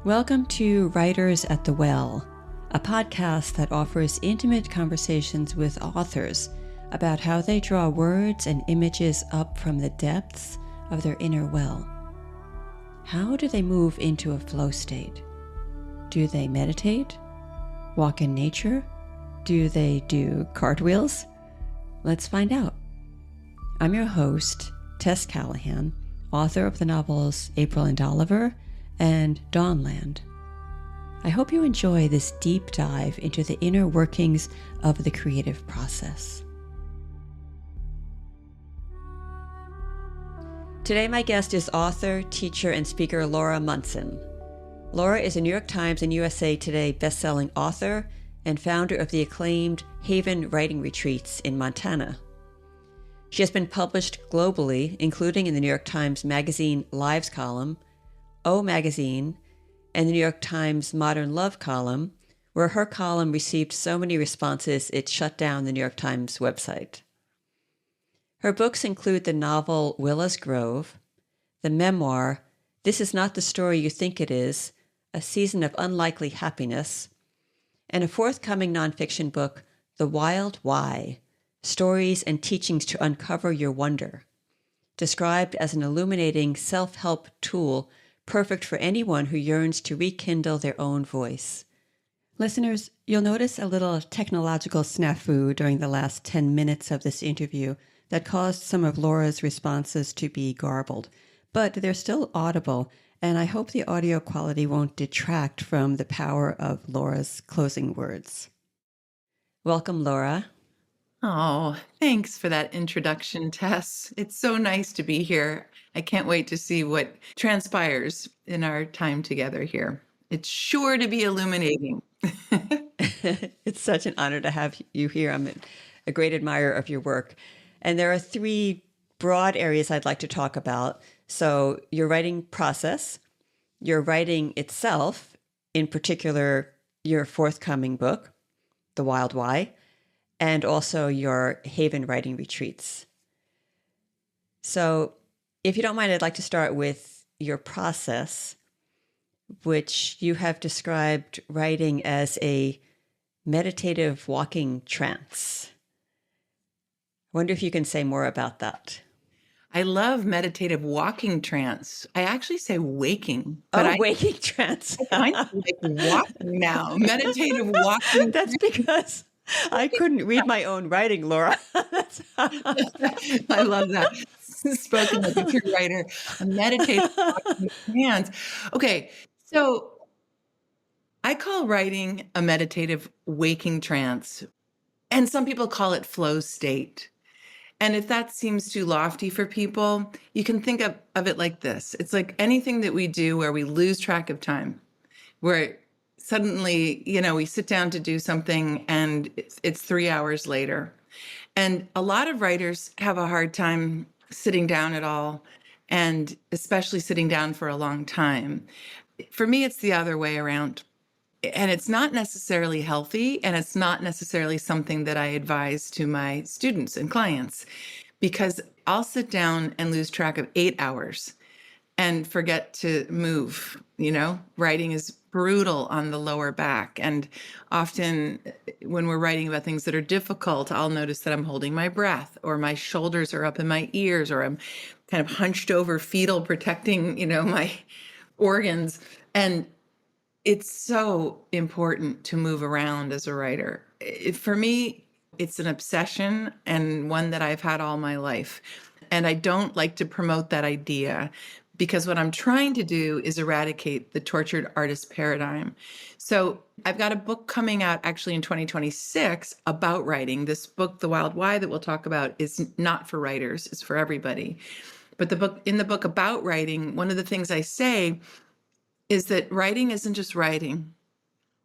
Welcome to Writers at the Well, a podcast that offers intimate conversations with authors about how they draw words and images up from the depths of their inner well. How do they move into a flow state? Do they meditate? Walk in nature? Do they do cartwheels? Let's find out. I'm your host, Tess Callahan, author of the novels April and Oliver and Dawnland. I hope you enjoy this deep dive into the inner workings of the creative process. Today, my guest is author, teacher, and speaker Laura Munson. Laura is a New York Times and USA Today bestselling author and founder of the acclaimed Haven Writing Retreats in Montana. She has been published globally, including in the New York Times Magazine Lives column, O Magazine, and the New York Times Modern Love column, where her column received so many responses it shut down the New York Times website. Her books include the novel Willa's Grove, the memoir This Is Not the Story You Think It Is, A Season of Unlikely Happiness, and a forthcoming nonfiction book, The Wild Why, Stories and Teachings to Uncover Your Wonder, described as an illuminating self-help tool perfect for anyone who yearns to rekindle their own voice. Listeners, you'll notice a little technological snafu during the last 10 minutes of this interview that caused some of Laura's responses to be garbled, but they're still audible, and I hope the audio quality won't detract from the power of Laura's closing words. Welcome, Laura. Oh, thanks for that introduction, Tess. It's so nice to be here. I can't wait to see what transpires in our time together here. It's sure to be illuminating. It's such an honor to have you here. I'm a great admirer of your work. And there are three broad areas I'd like to talk about. So your writing process, your writing itself, in particular, your forthcoming book, The Wild Why, and also your Haven Writing Retreats. So if you don't mind, I'd like to start with your process, which you have described writing as a meditative walking trance. I wonder if you can say more about that. I love meditative walking trance. I actually say waking. But waking trance. I kind of like walking now. Meditative walking. That's because I couldn't read my own writing, Laura. I love that. Spoken like a true writer. A meditative walking trance. Okay, so I call writing a meditative waking trance, and some people call it flow state. And if that seems too lofty for people, you can think of it like this. It's like anything that we do where we lose track of time, where suddenly, we sit down to do something and it's 3 hours later. And a lot of writers have a hard time sitting down at all, and especially sitting down for a long time. For me, it's the other way around. And it's not necessarily healthy, and it's not necessarily something that I advise to my students and clients, because I'll sit down and lose track of 8 hours and forget to move. Writing is brutal on the lower back. And often when we're writing about things that are difficult, I'll notice that I'm holding my breath, or my shoulders are up in my ears, or I'm kind of hunched over fetal protecting, my organs. And it's so important to move around as a writer. For me, it's an obsession, and one that I've had all my life. And I don't like to promote that idea, because what I'm trying to do is eradicate the tortured artist paradigm. So I've got a book coming out actually in 2026 about writing. This book, The Wild Why, that we'll talk about, is not for writers, it's for everybody. But in the book about writing, one of the things I say is that writing isn't just writing.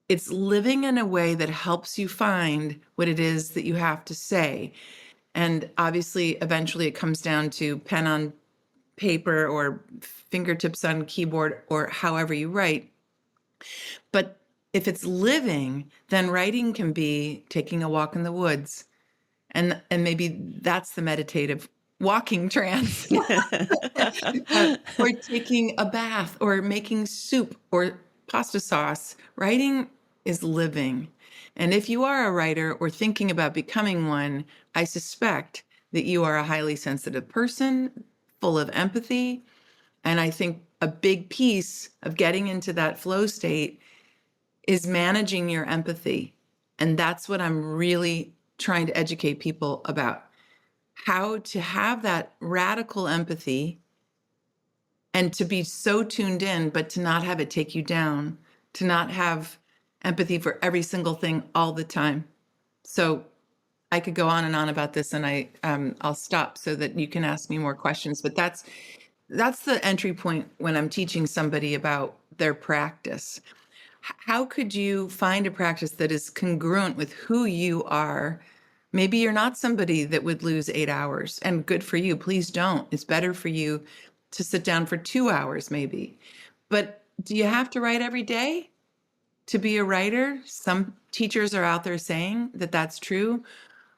It's living in a way that helps you find what it is that you have to say. And obviously, eventually it comes down to pen on paper or fingertips on keyboard, or however you write. But if it's living, then writing can be taking a walk in the woods. And maybe that's the meditative walking trance, or taking a bath, or making soup, or pasta sauce. Writing is living. And if you are a writer or thinking about becoming one, I suspect that you are a highly sensitive person, full of empathy. And I think a big piece of getting into that flow state is managing your empathy. And that's what I'm really trying to educate people about. How to have that radical empathy and to be so tuned in, but to not have it take you down, to not have empathy for every single thing all the time. So I could go on and on about this, and I'll stop so that you can ask me more questions. But that's the entry point when I'm teaching somebody about their practice. How could you find a practice that is congruent with who you are? Maybe you're not somebody that would lose 8 hours, and good for you. Please don't. It's better for you to sit down for 2 hours, maybe. But do you have to write every day to be a writer? Some teachers are out there saying that that's true.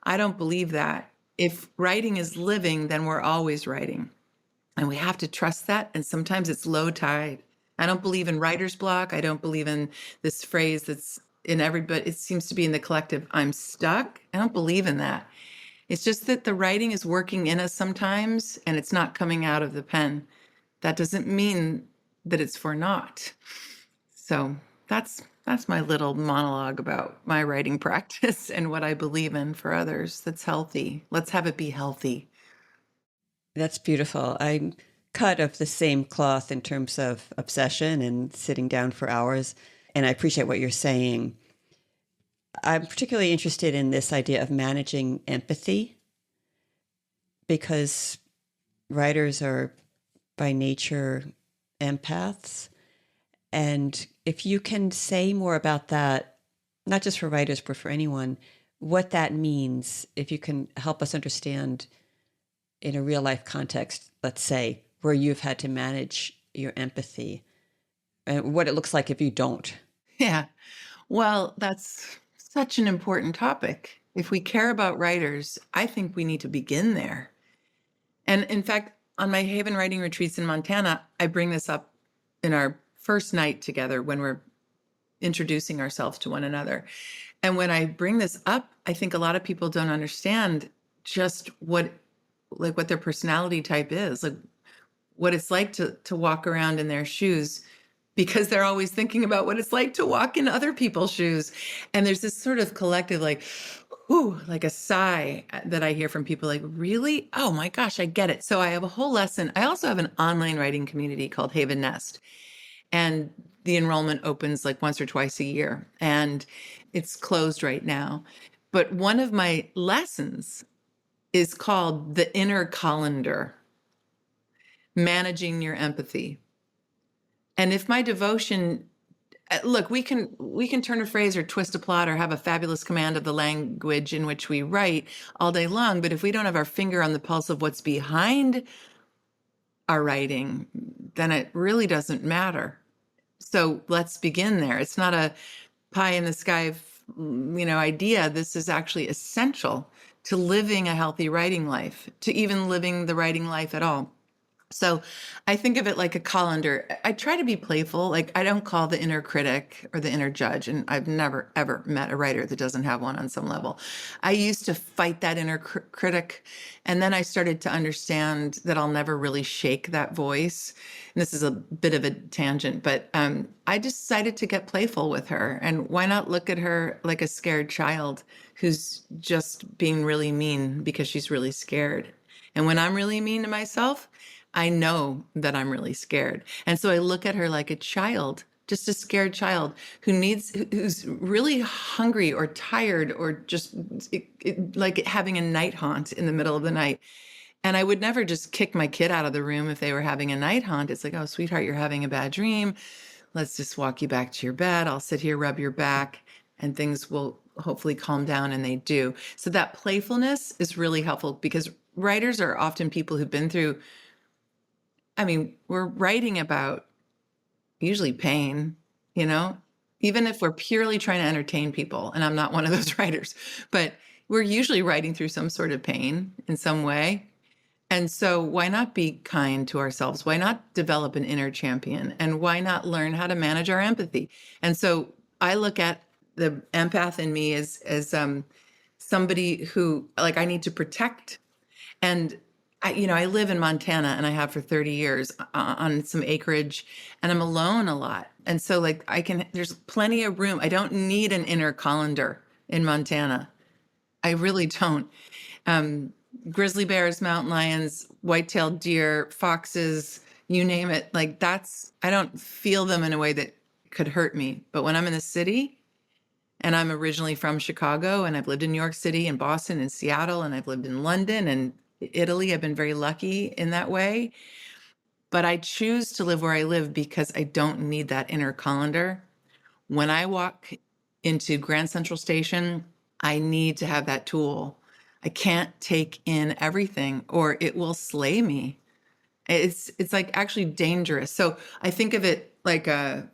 I don't believe that. If writing is living, then we're always writing. And we have to trust that. And sometimes it's low tide. I don't believe in writer's block. I don't believe in this phrase that's in everybody. It seems to be in the collective, I'm stuck. I don't believe in that. It's just that the writing is working in us sometimes and it's not coming out of the pen. That doesn't mean that it's for naught. So that's my little monologue about my writing practice and what I believe in for others that's healthy. Let's have it be healthy. That's beautiful. I'm cut of the same cloth in terms of obsession and sitting down for hours. And I appreciate what you're saying. I'm particularly interested in this idea of managing empathy because writers are by nature empaths. And if you can say more about that, not just for writers, but for anyone, what that means, if you can help us understand in a real life context, let's say, where you've had to manage your empathy and what it looks like if you don't. Yeah. Well, that's such an important topic. If we care about writers, I think we need to begin there. And in fact, on my Haven writing retreats in Montana, I bring this up in our first night together when we're introducing ourselves to one another. And when I bring this up, I think a lot of people don't understand just what their personality type is, like what it's like to walk around in their shoes, because they're always thinking about what it's like to walk in other people's shoes. And there's this sort of collective, like, ooh, like a sigh that I hear from people like, really? Oh my gosh, I get it. So I have a whole lesson. I also have an online writing community called Haven Nest. And the enrollment opens like once or twice a year. And it's closed right now. But one of my lessons is called the inner colander, managing your empathy. And if my devotion, look, we can turn a phrase or twist a plot or have a fabulous command of the language in which we write all day long. But if we don't have our finger on the pulse of what's behind our writing, then it really doesn't matter. So let's begin there. It's not a pie in the sky, idea. This is actually essential to living a healthy writing life, to even living the writing life at all. So I think of it like a colander. I try to be playful. Like I don't call the inner critic or the inner judge. And I've never, ever met a writer that doesn't have one on some level. I used to fight that inner critic. And then I started to understand that I'll never really shake that voice. And this is a bit of a tangent, but I decided to get playful with her. And why not look at her like a scared child who's just being really mean because she's really scared. And when I'm really mean to myself, I know that I'm really scared. And so I look at her like a child, just a scared child who's really hungry or tired or just like having a night haunt in the middle of the night. And I would never just kick my kid out of the room if they were having a night haunt. It's like, oh, sweetheart, you're having a bad dream. Let's just walk you back to your bed. I'll sit here, rub your back, and things will hopefully calm down, and they do. So that playfulness is really helpful because writers are often people who've been through, we're writing about usually pain, even if we're purely trying to entertain people. And I'm not one of those writers, but we're usually writing through some sort of pain in some way. And so why not be kind to ourselves? Why not develop an inner champion? And why not learn how to manage our empathy? And so I look at the empath in me as somebody who, like, I need to protect. And I live in Montana, and I have for 30 years on some acreage, and I'm alone a lot. And so, like, there's plenty of room. I don't need an inner colander in Montana. I really don't. Grizzly bears, mountain lions, white-tailed deer, foxes, you name it. Like, I don't feel them in a way that could hurt me. But when I'm in the city, and I'm originally from Chicago, and I've lived in New York City and Boston and Seattle, and I've lived in London and Italy. I've been very lucky in that way. But I choose to live where I live because I don't need that inner colander. When I walk into Grand Central Station, I need to have that tool. I can't take in everything or it will slay me. It's like actually dangerous. So I think of it like I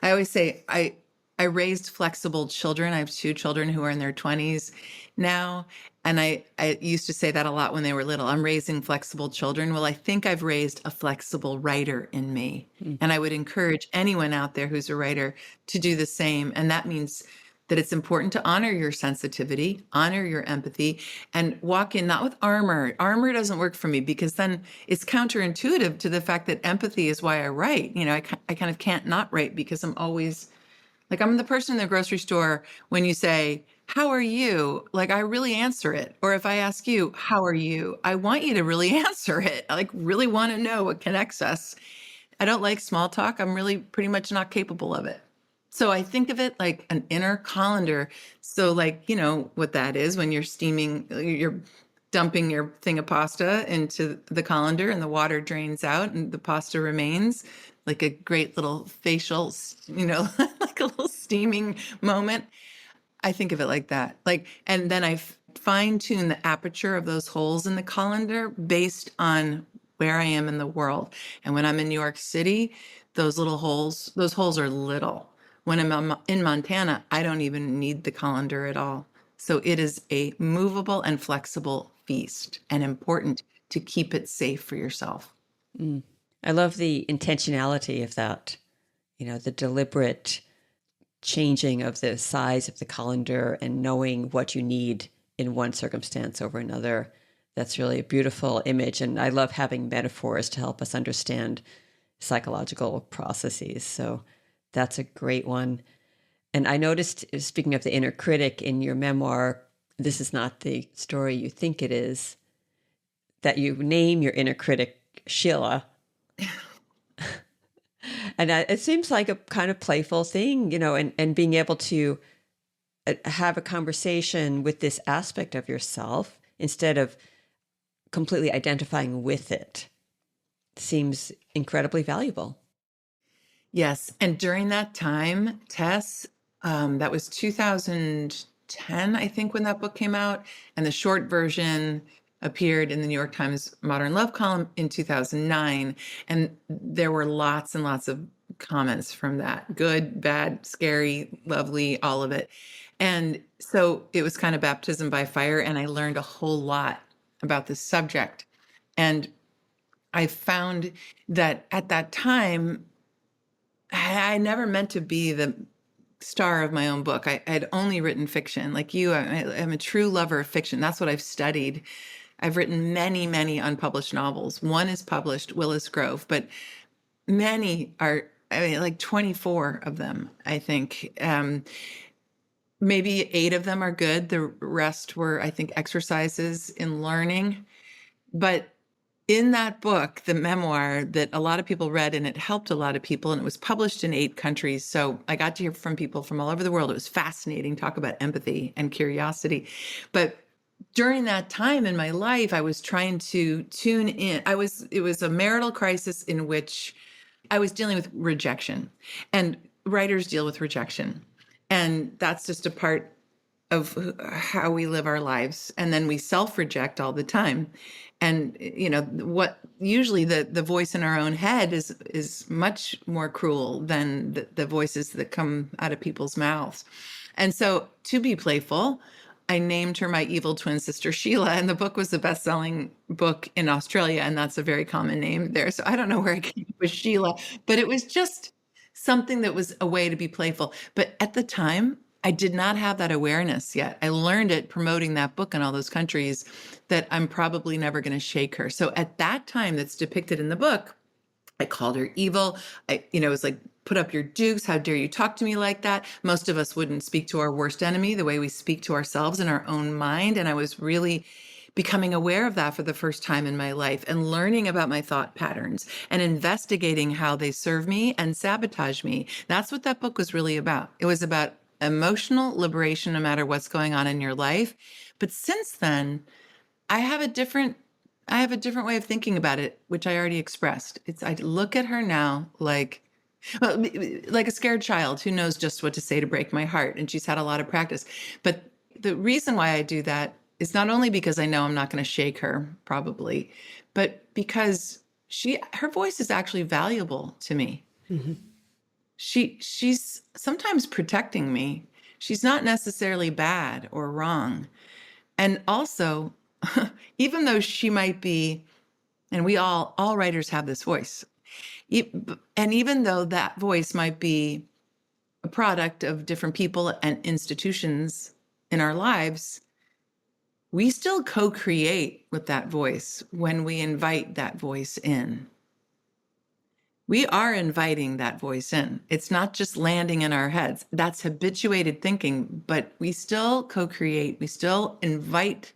always say I raised flexible children. I have two children who are in their 20s now. And I used to say that a lot when they were little. I'm raising flexible children. Well, I think I've raised a flexible writer in me. And I would encourage anyone out there who's a writer to do the same. And that means that it's important to honor your sensitivity, honor your empathy, and walk in not with armor. Armor doesn't work for me because then it's counterintuitive to the fact that empathy is why I write. I kind of can't not write because I'm always like, I'm the person in the grocery store when you say, how are you? Like, I really answer it. Or if I ask you, how are you? I want you to really answer it. I really want to know what connects us. I don't like small talk. I'm really pretty much not capable of it. So I think of it like an inner colander. So what that is when you're dumping your thing of pasta into the colander and the water drains out and the pasta remains. Like a great little facial, like a little steaming moment. I think of it like that. And then I fine tune the aperture of those holes in the colander based on where I am in the world. And when I'm in New York City, those holes are little. When I'm in Montana, I don't even need the colander at all. So it is a movable and flexible feast, and important to keep it safe for yourself. I love the intentionality of that, the deliberate changing of the size of the colander and knowing what you need in one circumstance over another. That's really a beautiful image. And I love having metaphors to help us understand psychological processes. So that's a great one. And I noticed, speaking of the inner critic in your memoir, this is not the story you think it is, that you name your inner critic Sheila. And it seems like a kind of playful thing, and being able to have a conversation with this aspect of yourself instead of completely identifying with it seems incredibly valuable. Yes. And during that time, Tess, that was 2010, I think, when that book came out. And the short version appeared in the New York Times Modern Love column in 2009. And there were lots and lots of comments from that. Good, bad, scary, lovely, all of it. And so it was kind of baptism by fire. And I learned a whole lot about this subject. And I found that at that time, I never meant to be the star of my own book. I had only written fiction. Like you, I'm a true lover of fiction. That's what I've studied. I've written many, many unpublished novels. One is published, Willis Grove, but many are, like 24 of them, I think. Maybe 8 of them are good. The rest were, I think, exercises in learning. But in that book, the memoir that a lot of people read, and it helped a lot of people, and it was published in 8 countries. So I got to hear from people from all over the world. It was fascinating, talk about empathy and curiosity. But during that time in my life, I was trying to tune in. It was a marital crisis in which I was dealing with rejection, and writers deal with rejection. And that's just a part of how we live our lives. And then we self-reject all the time. And, what usually the voice in our own head is much more cruel than the voices that come out of people's mouths. And so to be playful, I named her my evil twin sister, Sheila, and the book was the best-selling book in Australia, and that's a very common name there. So I don't know where I came up with Sheila, but it was just something that was a way to be playful. But at the time, I did not have that awareness yet. I learned it promoting that book in all those countries that I'm probably never going to shake her. So at that time that's depicted in the book, I called her evil. It was like, put up your dukes. How dare you talk to me like that? Most of us wouldn't speak to our worst enemy the way we speak to ourselves in our own mind. And I was really becoming aware of that for the first time in my life and learning about my thought patterns and investigating how they serve me and sabotage me. That's what that book was really about. It was about emotional liberation, no matter what's going on in your life. But since then, I have a different way of thinking about it, which I already expressed. I look at her now like a scared child who knows just what to say to break my heart. And she's had a lot of practice. But the reason why I do that is not only because I know I'm not going to shake her, probably, but because her voice is actually valuable to me. Mm-hmm. She's sometimes protecting me. She's not necessarily bad or wrong. And also, even though she might be, and all writers have this voice, and even though that voice might be a product of different people and institutions in our lives, we still co-create with that voice when we invite that voice in. We are inviting that voice in. It's not just landing in our heads. That's habituated thinking, but we still co-create. We still invite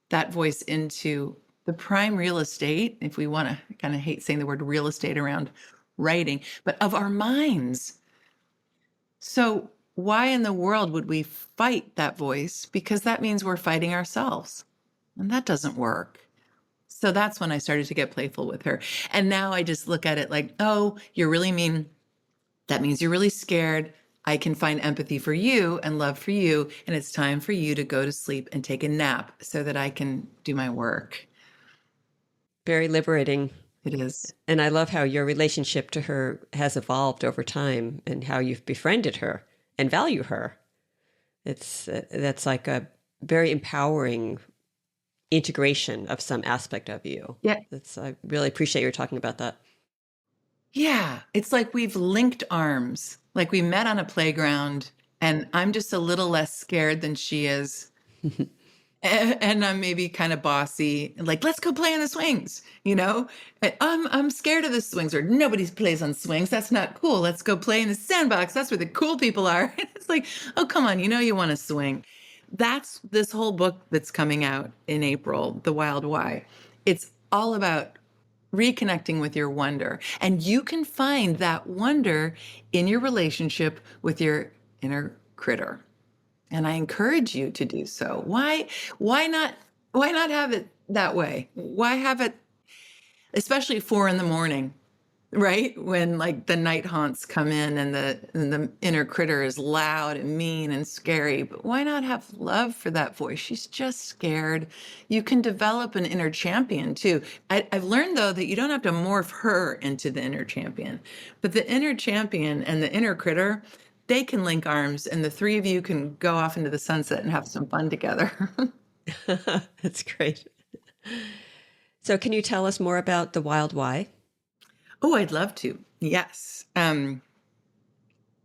that voice into the prime real estate, if we want to. I kind of hate saying the word real estate around writing, but of our minds. So why in the world would we fight that voice? Because that means we're fighting ourselves, and that doesn't work. So that's when I started to get playful with her. And now I just look at it like, oh, you're really mean. That means you're really scared. I can find empathy for you and love for you. And it's time for you to go to sleep and take a nap so that I can do my work. Very liberating. It is. And I love how your relationship to her has evolved over time and how you've befriended her and value her. That's like a very empowering integration of some aspect of you. Yeah. I really appreciate your talking about that. Yeah. It's like we've linked arms. Like we met on a playground and I'm just a little less scared than she is. And I'm maybe kind of bossy, like, let's go play on the swings, I'm scared of the swings, or nobody plays on swings. That's not cool. Let's go play in the sandbox. That's where the cool people are. It's like, oh, come on, you want to swing. That's this whole book that's coming out in April, The Wild Why. It's all about reconnecting with your wonder. And you can find that wonder in your relationship with your inner critter. And I encourage you to do so. Why not have it that way? Why have it, especially 4 a.m, right? When like the night haunts come in and the inner critter is loud and mean and scary. But why not have love for that voice? She's just scared. You can develop an inner champion too. I've learned though that you don't have to morph her into the inner champion, but the inner champion and the inner critter, they can link arms and the three of you can go off into the sunset and have some fun together. That's great. So can you tell us more about The Wild Why? Oh, I'd love to. Yes. I'm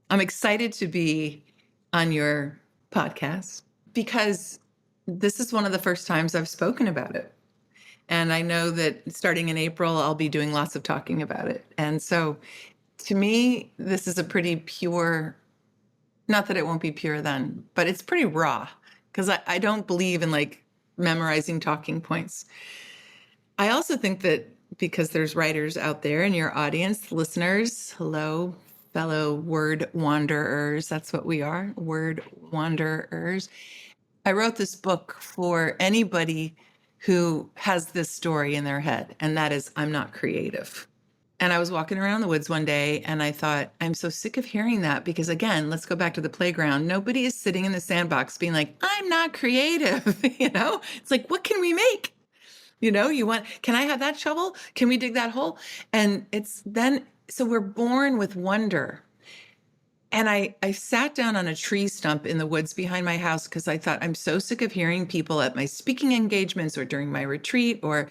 excited to be on your podcast because this is one of the first times I've spoken about it. And I know that starting in April, I'll be doing lots of talking about it. And so to me, this is a pretty pure, not that it won't be pure then, but it's pretty raw because I don't believe in like memorizing talking points. I also think that because there's writers out there in your audience, listeners, hello, fellow word wanderers. That's what we are, word wanderers. I wrote this book for anybody who has this story in their head, and that is, I'm not creative. And I was walking around the woods one day and I thought, I'm so sick of hearing that because again, let's go back to the playground. Nobody is sitting in the sandbox being like, I'm not creative. It's like, what can we make? Can I have that shovel? Can we dig that hole? And so we're born with wonder. And I sat down on a tree stump in the woods behind my house because I thought, I'm so sick of hearing people at my speaking engagements or during my retreat or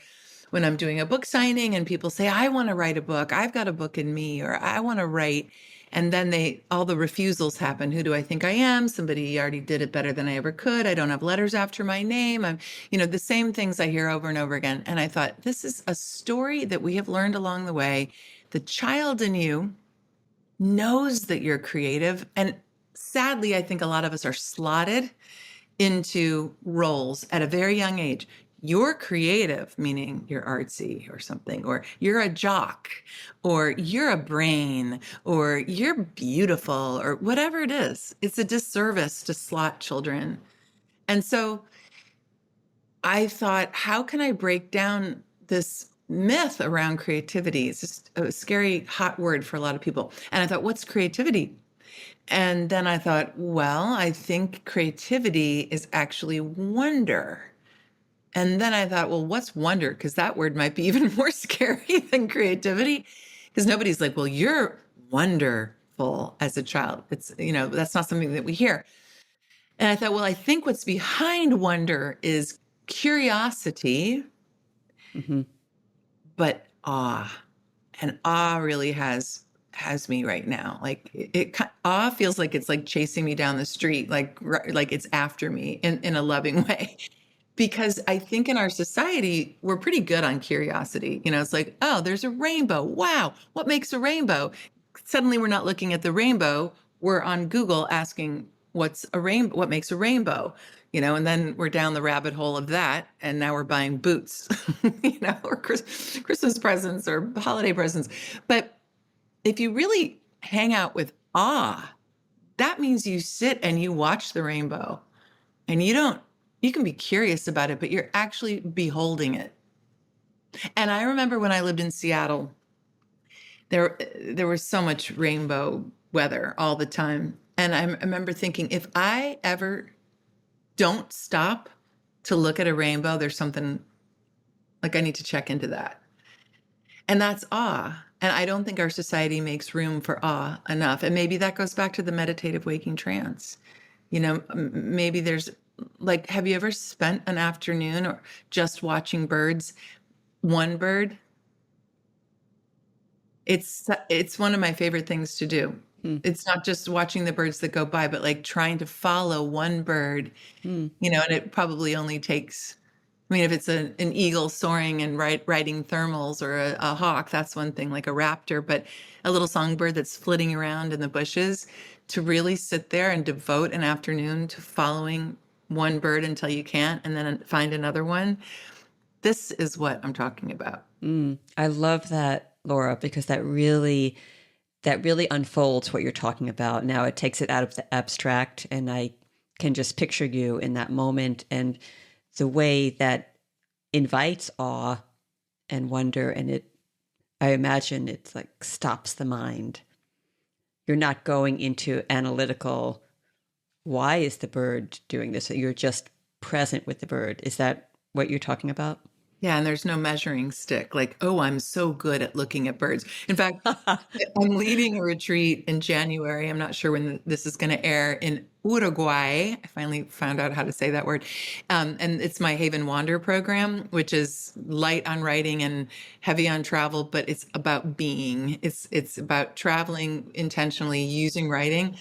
when I'm doing a book signing and people say, I want to write a book. I've got a book in me, or I want to write. And then all the refusals happen. Who do I think I am? Somebody already did it better than I ever could. I don't have letters after my name. The same things I hear over and over again. And I thought, this is a story that we have learned along the way. The child in you knows that you're creative. And sadly, I think a lot of us are slotted into roles at a very young age. You're creative, meaning you're artsy or something, or you're a jock, or you're a brain, or you're beautiful, or whatever it is. It's a disservice to slot children. And so I thought, how can I break down this myth around creativity? It's just a scary, hot word for a lot of people. And I thought, what's creativity? And then I thought, well, I think creativity is actually wonder. And then I thought, well, what's wonder? Because that word might be even more scary than creativity. Because nobody's like, well, you're wonderful as a child. It's, that's not something that we hear. And I thought, well, I think what's behind wonder is curiosity, but awe. And awe really has me right now. Like awe feels like it's like chasing me down the street, like it's after me in a loving way. Because I think in our society, we're pretty good on curiosity. It's like, oh, there's a rainbow. Wow, what makes a rainbow? Suddenly we're not looking at the rainbow. We're on Google asking what's a rainbow, what makes a rainbow? And then we're down the rabbit hole of that. And now we're buying boots, or Christmas presents or holiday presents. But if you really hang out with awe, that means you sit and you watch the rainbow and you can be curious about it, but you're actually beholding it. And I remember when I lived in Seattle, there was so much rainbow weather all the time. And I remember thinking, if I ever don't stop to look at a rainbow, there's something like I need to check into that. And that's awe. And I don't think our society makes room for awe enough. And maybe that goes back to the meditative waking trance. Maybe there's like, have you ever spent an afternoon or just watching birds? One bird? It's one of my favorite things to do. It's not just watching the birds that go by, but like trying to follow one bird, and it probably only takes, if it's an eagle soaring and riding thermals or a hawk, that's one thing, like a raptor, but a little songbird that's flitting around in the bushes, to really sit there and devote an afternoon to following one bird until you can't, and then find another one. This is what I'm talking about. I love that, Laura, because that really unfolds what you're talking about. Now it takes it out of the abstract, and I can just picture you in that moment and the way that invites awe and wonder. And I imagine it's like stops the mind. You're not going into analytical, why is the bird doing this? You're just present with the bird. Is that what you're talking about? Yeah, and there's no measuring stick. Like, oh, I'm so good at looking at birds. In fact, I'm leading a retreat in January. I'm not sure when this is going to air, in Uruguay. I finally found out how to say that word. And it's my Haven Wander program, which is light on writing and heavy on travel, but it's about being. It's about traveling intentionally, using writing,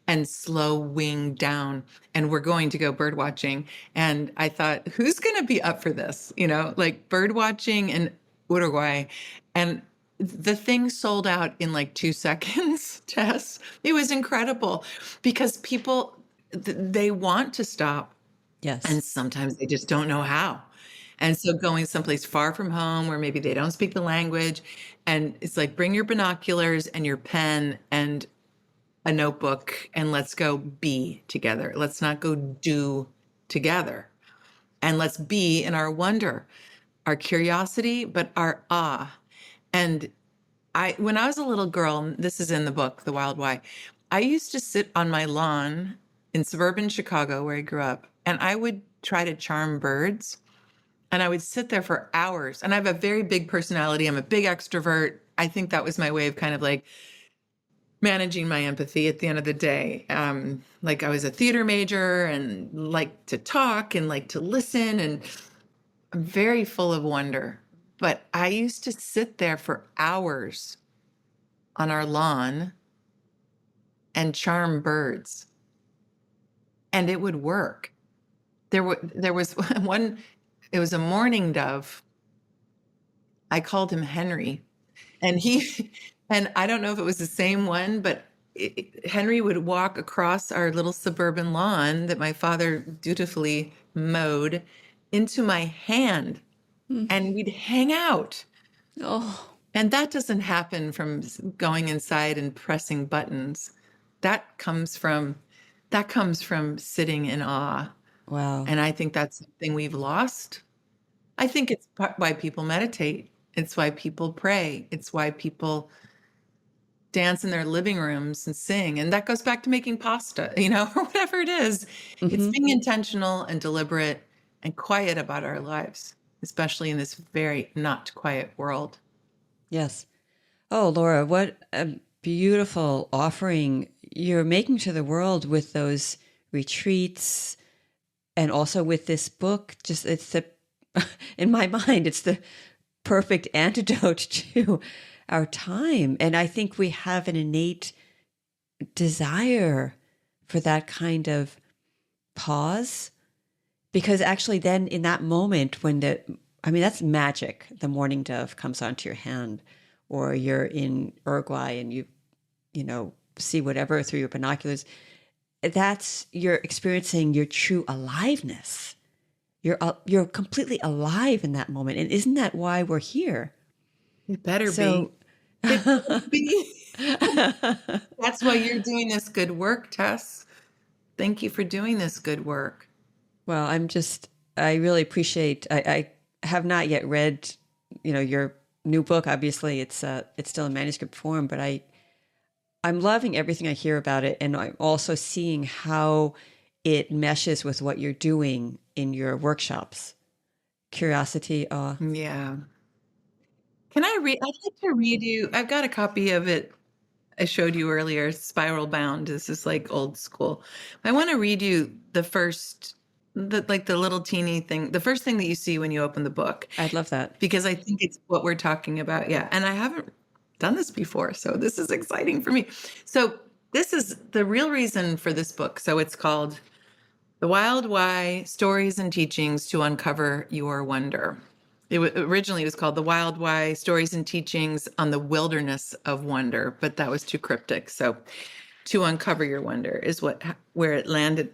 and slowing down. And we're going to go bird watching. And I thought, who's going to be up for this? Like bird watching in Uruguay. And the thing sold out in like 2 seconds, Tess. It was incredible because people, they want to stop. Yes. And sometimes they just don't know how. And so going someplace far from home where maybe they don't speak the language. And it's like, bring your binoculars and your pen and a notebook, and let's go be together. Let's not go do together. And let's be in our wonder, our curiosity, but our awe. And when I was a little girl, this is in the book, The Wild Why, I used to sit on my lawn in suburban Chicago where I grew up, and I would try to charm birds. And I would sit there for hours. And I have a very big personality. I'm a big extrovert. I think that was my way of kind of like managing my empathy at the end of the day. Like I was a theater major and like to talk and like to listen, and I'm very full of wonder. But I used to sit there for hours on our lawn and charm birds, and it would work. There was one, it was a mourning dove. I called him Henry, and and I don't know if it was the same one, but Henry would walk across our little suburban lawn that my father dutifully mowed into my hand, and we'd hang out. Oh, And that doesn't happen from going inside and pressing buttons. That comes from sitting in awe. wow. And I think that's something we've lost. I think it's why people meditate. It's why people pray. It's why people dance in their living rooms and sing. And that goes back to making pasta, or whatever it is. It's being intentional and deliberate and quiet about our lives, especially in this very not quiet world. Yes. Oh, Laura, what a beautiful offering you're making to the world with those retreats and also with this book. Just in my mind, it's the perfect antidote to our time. And I think we have an innate desire for that kind of pause, because actually then in that moment when that's magic. The mourning dove comes onto your hand, or you're in Uruguay and you see whatever through your binoculars. You're experiencing your true aliveness. You're completely alive in that moment. And isn't that why we're here? It better be. It better be. That's why you're doing this good work, Tess. Thank you for doing this good work. Well, I really appreciate, I have not yet read, your new book. Obviously it's still in manuscript form, but I'm loving everything I hear about it. And I'm also seeing how it meshes with what you're doing in your workshops. Curiosity, awe. Yeah. Can I read? I'd like to read you. I've got a copy of it I showed you earlier, Spiral Bound. This is like old school. I want to read you the little teeny thing, the first thing that you see when you open the book. I'd love that. Because I think it's what we're talking about. Yeah. And I haven't done this before, so this is exciting for me. So this is the real reason for this book. So it's called The Wild Why: Stories and Teachings to Uncover Your Wonder. Originally, it was called The Wild Why: Stories and Teachings on the Wilderness of Wonder, but that was too cryptic. So To Uncover Your Wonder is where it landed.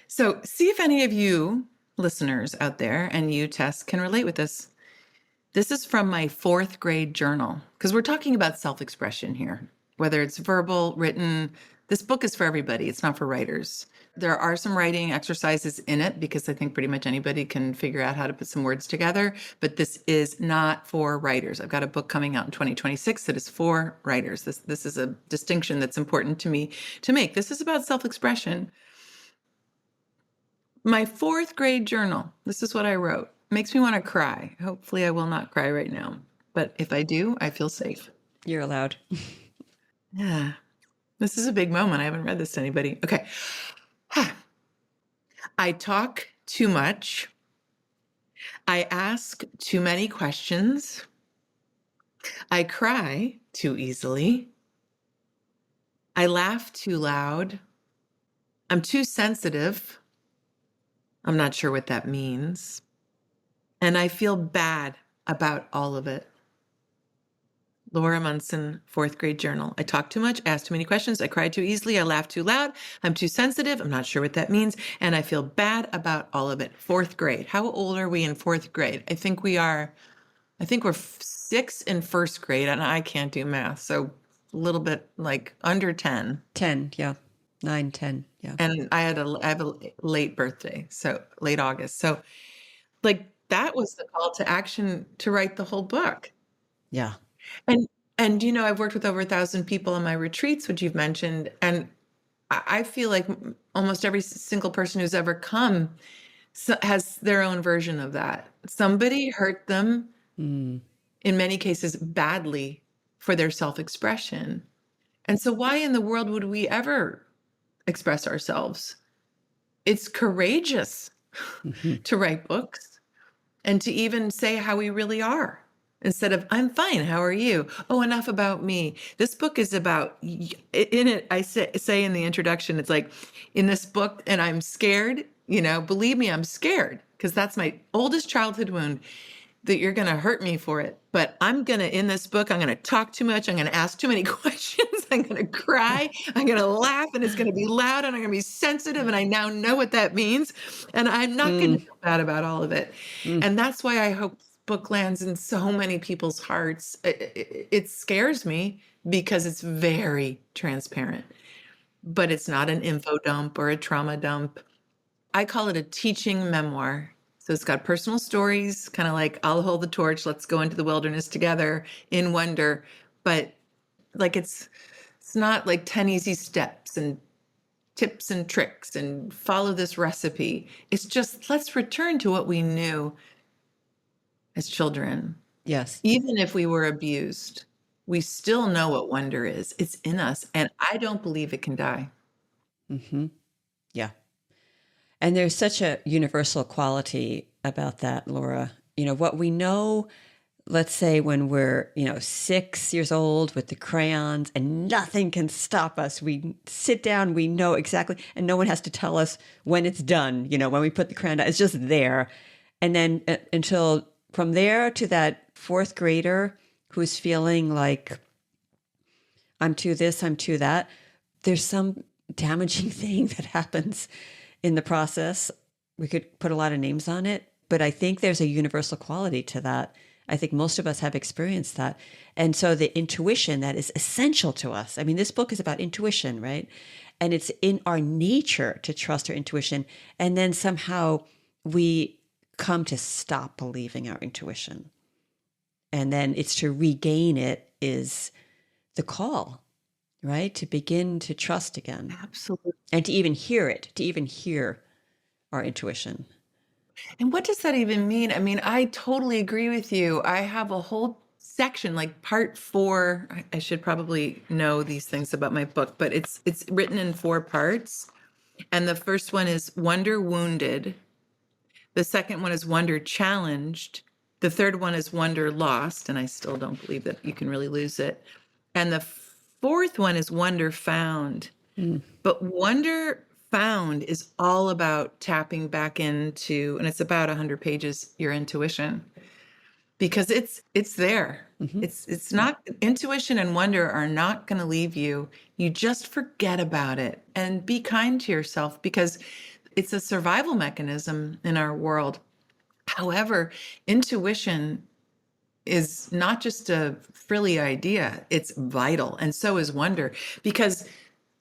So see if any of you listeners out there, and you, Tess, can relate with this. This is from my 4th grade journal, because we're talking about self-expression here, whether it's verbal, written. This book is for everybody. It's not for writers. There are some writing exercises in it, because I think pretty much anybody can figure out how to put some words together, but this is not for writers. I've got a book coming out in 2026 that is for writers. This is a distinction that's important to me to make. This is about self-expression. My 4th grade journal, this is what I wrote. Makes me want to cry. Hopefully I will not cry right now, but if I do, I feel safe. You're allowed. Yeah. This is a big moment. I haven't read this to anybody. Okay. I talk too much. I ask too many questions. I cry too easily. I laugh too loud. I'm too sensitive. I'm not sure what that means. And I feel bad about all of it. Laura Munson, 4th grade journal. I talk too much, ask too many questions, I cry too easily, I laugh too loud, I'm too sensitive, I'm not sure what that means, and I feel bad about all of it. 4th grade. How old are we in 4th grade? I think we're 6 in 1st grade, and I can't do math, so a little bit like under 10. 10, yeah. 9, 10, yeah. And I have a late birthday, so late August. So like that was the call to action to write the whole book. Yeah. And I've worked with over 1,000 people in my retreats, which you've mentioned, and I feel like almost every single person who's ever come has their own version of that. Somebody hurt them, in many cases badly, for their self-expression. And so why in the world would we ever express ourselves? It's courageous Mhm. to write books and to even say how we really are instead of, I'm fine, how are you? Oh, enough about me. This book is about, in it, I say in the introduction, it's like, in this book, and I'm scared, believe me, I'm scared because that's my oldest childhood wound, that you're going to hurt me for it. But in this book, I'm going to talk too much. I'm going to ask too many questions. I'm going to cry. I'm going to laugh, and it's going to be loud, and I'm going to be sensitive. And I now know what that means. And I'm not going to Mm, feel bad about all of it. mm. And that's why I hope this book lands in so many people's hearts. It scares me because it's very transparent, but it's not an info dump or a trauma dump. I call it a teaching memoir. So it's got personal stories, kind of like I'll hold the torch, let's go into the wilderness together in wonder. But like it's not like 10 easy steps and tips and tricks and follow this recipe. It's just let's return to what we knew as children. Yes. Even if we were abused, we still know what wonder is. It's in us, and I don't believe it can die. Hmm. Yeah. And there's such a universal quality about that, Laura. What we know, let's say when we're, 6 years old with the crayons and nothing can stop us. We sit down, we know exactly, and no one has to tell us when it's done, when we put the crayon down, it's just there. And then until from there to that fourth grader who's feeling like, I'm too this, I'm too that, there's some damaging thing that happens in the process. We could put a lot of names on it, but I think there's a universal quality to that. I think most of us have experienced that. And so the intuition that is essential to us. I mean, this book is about intuition, right? And it's in our nature to trust our intuition. And then somehow we come to stop believing our intuition. And then it's to regain it is the call, right? To begin to trust again. Absolutely. And to even hear it, to even hear our intuition. And what does that even mean? I mean, I totally agree with you. I have a whole section, like part 4. I should probably know these things about my book, but it's written in 4 parts. And the first one is Wonder Wounded. The second one is Wonder Challenged. The third one is Wonder Lost. And I still don't believe that you can really lose it. And the fourth one is Wonder Found. Mm. But Wonder Found is all about tapping back into, and it's about 100 pages, your intuition, because it's there. Mm-hmm. It's not, intuition and wonder are not going to leave you. You just forget about it and be kind to yourself because it's a survival mechanism in our world. However, intuition is not just a frilly idea, it's vital. And so is wonder, because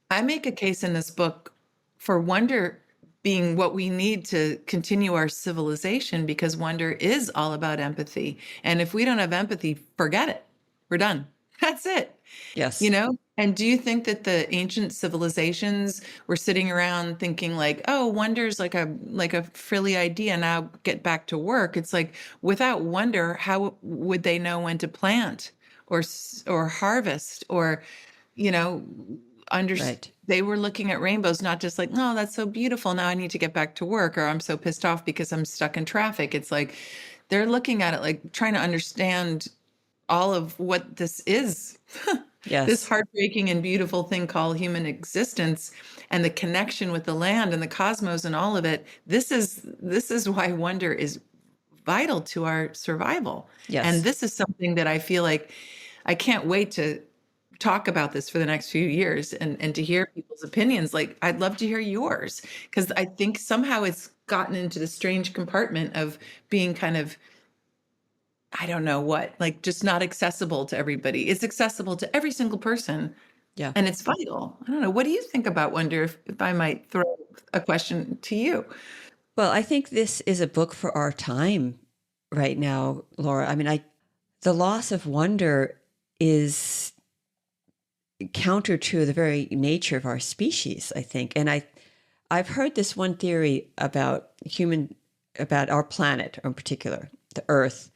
I make a case in this book for wonder being what we need to continue our civilization, because wonder is all about empathy. And if we don't have empathy, forget it. We're done. That's it. Yes. And do you think that the ancient civilizations were sitting around thinking like, oh, wonder's like a frilly idea, now get back to work? It's like, without wonder, how would they know when to plant or harvest or, Right. They were looking at rainbows, not just like, oh, that's so beautiful, now I need to get back to work, or I'm so pissed off because I'm stuck in traffic. It's like they're looking at it like trying to understand all of what this is. Yes. This heartbreaking and beautiful thing called human existence, and the connection with the land and the cosmos and all of it. This is why wonder is vital to our survival. Yes. And this is something that I feel like I can't wait to talk about this for the next few years and to hear people's opinions. Like, I'd love to hear yours, because I think somehow it's gotten into the strange compartment of being kind of, I don't know what, like just not accessible to everybody. It's accessible to every single person. Yeah. And it's vital. I don't know. What do you think about wonder, if I might throw a question to you? Well, I think this is a book for our time right now, Laura. I mean, the loss of wonder is counter to the very nature of our species, I think. And I've heard this one theory about our planet in particular, the Earth,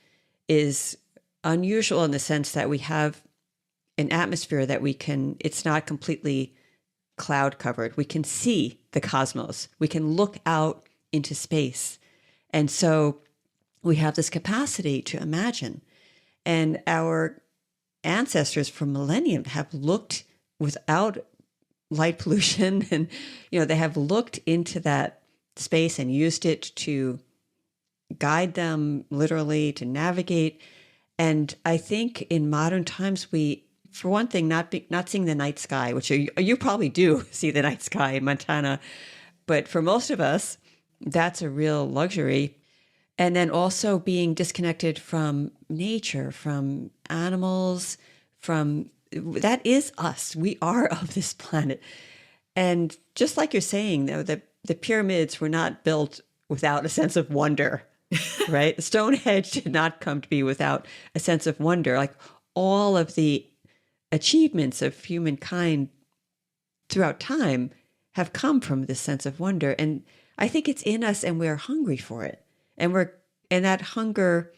is unusual in the sense that we have an atmosphere that it's not completely cloud covered. We can see the cosmos. We can look out into space. And so we have this capacity to imagine. And our ancestors for millennium have looked without light pollution and, they have looked into that space and used it to guide them literally, to navigate. And I think in modern times, we, for one thing, not seeing the night sky, which you probably do see the night sky in Montana, but for most of us, that's a real luxury. And then also being disconnected from nature, from animals, that is us. We are of this planet. And just like you're saying, though, the pyramids were not built without a sense of wonder, right? Stonehenge did not come to be without a sense of wonder. Like all of the achievements of humankind throughout time have come from this sense of wonder. And I think it's in us and we're hungry for it. And that hunger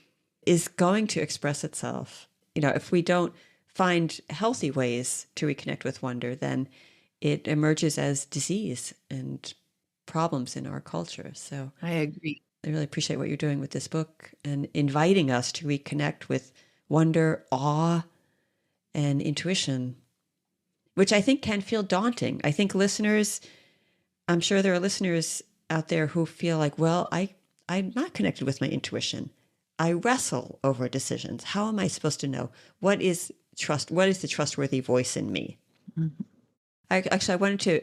is going to express itself. If we don't find healthy ways to reconnect with wonder, then it emerges as disease and problems in our culture. So I agree. I really appreciate what you're doing with this book and inviting us to reconnect with wonder, awe, and intuition, which I think can feel daunting. I think I'm sure there are listeners out there who feel like, well, I'm not connected with my intuition. I wrestle over decisions. How am I supposed to know? What is the trustworthy voice in me? Mm-hmm. I wanted to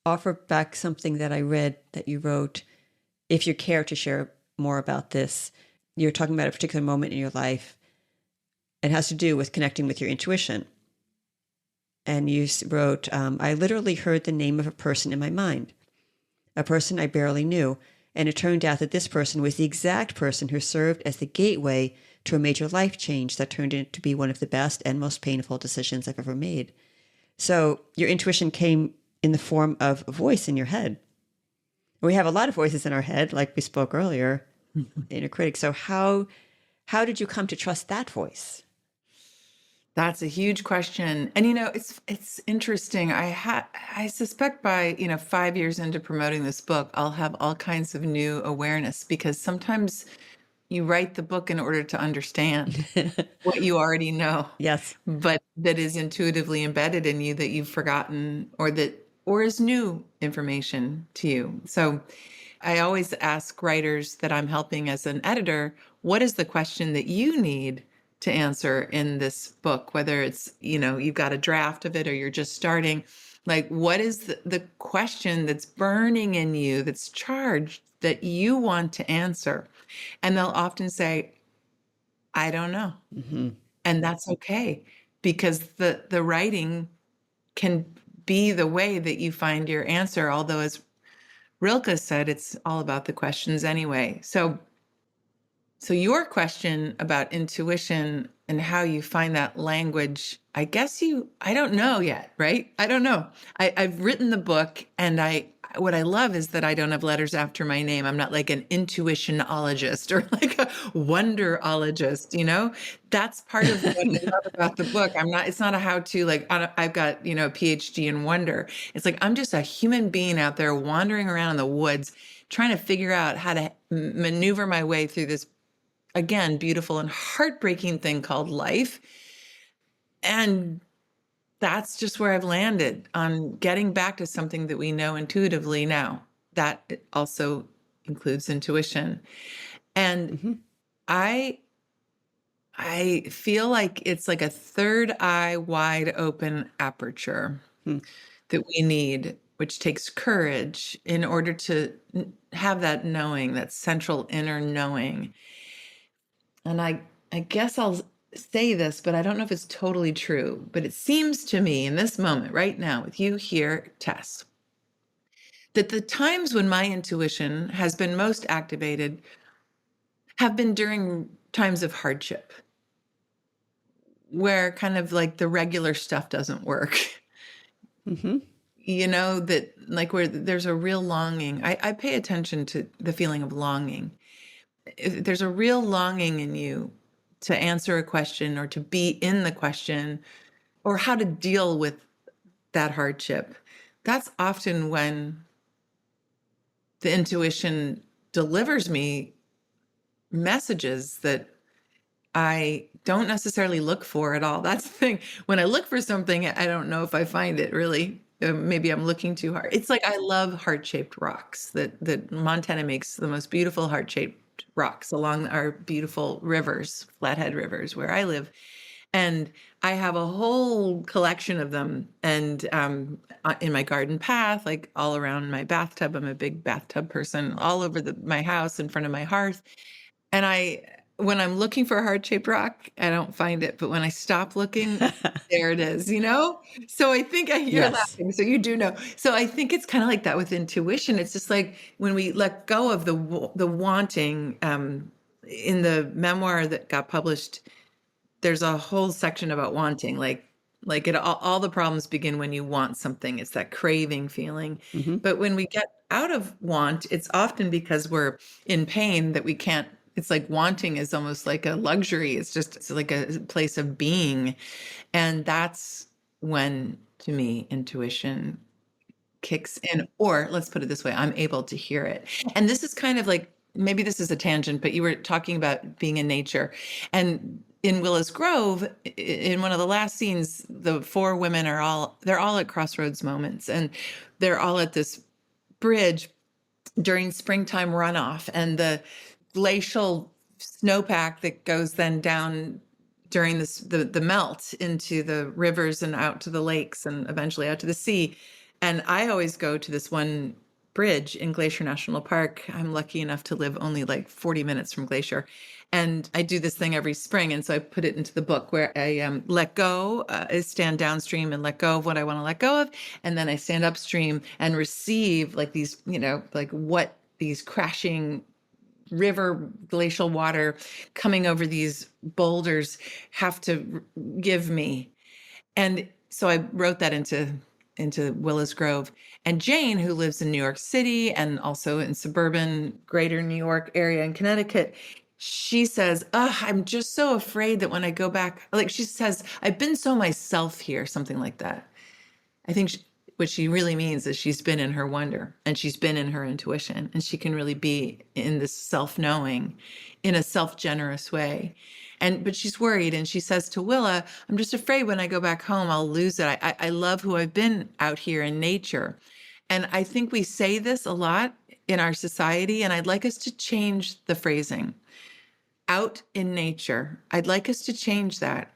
offer back something that I read that you wrote. If you care to share more about this, you're talking about a particular moment in your life. It has to do with connecting with your intuition. And you wrote, I literally heard the name of a person in my mind, a person I barely knew. And it turned out that this person was the exact person who served as the gateway to a major life change that turned out to be one of the best and most painful decisions I've ever made. So your intuition came in the form of a voice in your head. We have a lot of voices in our head, like we spoke earlier, inner critic. So how did you come to trust that voice? That's a huge question. And, it's interesting. I suspect by, 5 years into promoting this book, I'll have all kinds of new awareness, because sometimes you write the book in order to understand what you already know. Yes. But that is intuitively embedded in you that you've forgotten, or is new information to you. So I always ask writers that I'm helping as an editor, what is the question that you need to answer in this book, whether it's, you've got a draft of it or you're just starting, like, what is the question that's burning in you, that's charged, that you want to answer? And they'll often say, I don't know. Mm-hmm. And that's okay, because the writing can be the way that you find your answer. Although, as Rilke said, it's all about the questions anyway. So your question about intuition and how you find that language, I don't know yet, right? I don't know. I've written the book, and what I love is that I don't have letters after my name. I'm not like an intuitionologist or like a wonderologist, That's part of what I love about the book. It's not a how-to, like, I've got, a PhD in wonder. It's like, I'm just a human being out there wandering around in the woods, trying to figure out how to maneuver my way through this, again, beautiful and heartbreaking thing called life. And that's just where I've landed, on getting back to something that we know intuitively now. That also includes intuition. And Mm-hmm. I feel like it's like a third eye wide open aperture that we need, which takes courage in order to have that knowing, that central inner knowing. And I guess I'll say this, but I don't know if it's totally true. But it seems to me in this moment right now with you here, Tess, that the times when my intuition has been most activated have been during times of hardship, where kind of like the regular stuff doesn't work. Mm-hmm. That like where there's a real longing. I pay attention to the feeling of longing. If there's a real longing in you to answer a question or to be in the question, or how to deal with that hardship, that's often when the intuition delivers me messages that I don't necessarily look for at all. That's the thing. When I look for something, I don't know if I find it really. Maybe I'm looking too hard. It's like I love heart-shaped rocks. That Montana makes the most beautiful heart-shaped rocks along our beautiful rivers, flathead rivers, where I live. And I have a whole collection of them, and in my garden path, like all around my bathtub. I'm a big bathtub person. All over my house, in front of my hearth. And when I'm looking for a heart-shaped rock, I don't find it. But when I stop looking, there it is, you know? So I think you're Yes. laughing, so you do know. So I think it's kind of like that with intuition. It's just like when we let go of the wanting, in the memoir that got published, there's a whole section about wanting, like all the problems begin when you want something. It's that craving feeling. Mm-hmm. But when we get out of want, it's often because we're in pain that we can't. It's like wanting is almost like a luxury. It's like a place of being. And that's when, to me, intuition kicks in. Or let's put it this way, I'm able to hear it. And this is kind of like, maybe this is a tangent, but you were talking about being in nature. And in Willis Grove, in one of the last scenes, the four women they're all at crossroads moments, and they're all at this bridge during springtime runoff, and the glacial snowpack that goes then down during the melt into the rivers and out to the lakes and eventually out to the sea. And I always go to this one bridge in Glacier National Park. I'm lucky enough to live only like 40 minutes from Glacier. And I do this thing every spring. And so I put it into the book where I let go, stand downstream and let go of what I want to let go of. And then I stand upstream and receive like these, like what these crashing river glacial water coming over these boulders have to give me. And so I wrote that into Willis Grove. And Jane, who lives in New York City and also in suburban greater New York area in Connecticut, she says, I'm just so afraid that when I go back, like she says, I've been so myself here, something like that. I think what she really means is she's been in her wonder and she's been in her intuition, and she can really be in this self-knowing in a self-generous way. But she's worried, and she says to Willa, I'm just afraid when I go back home, I'll lose it. I love who I've been out here in nature. And I think we say this a lot in our society, and I'd like us to change the phrasing. Out in nature. I'd like us to change that.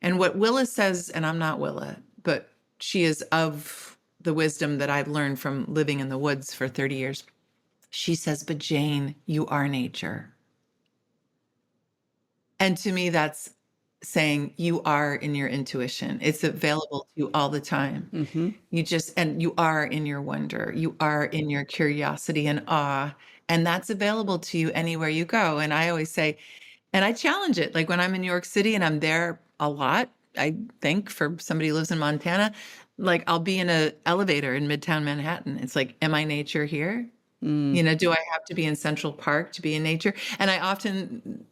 And what Willa says, and I'm not Willa, but she is of the wisdom that I've learned from living in the woods for 30 years. She says, but Jane, you are nature. And to me, that's saying you are in your intuition. It's available to you all the time. Mm-hmm. And you are in your wonder. You are in your curiosity and awe. And that's available to you anywhere you go. And I always say, and I challenge it. Like when I'm in New York City and I'm there a lot, I think for somebody who lives in Montana, like I'll be in an elevator in Midtown Manhattan. It's like, am I nature here? Do I have to be in Central Park to be in nature? And I often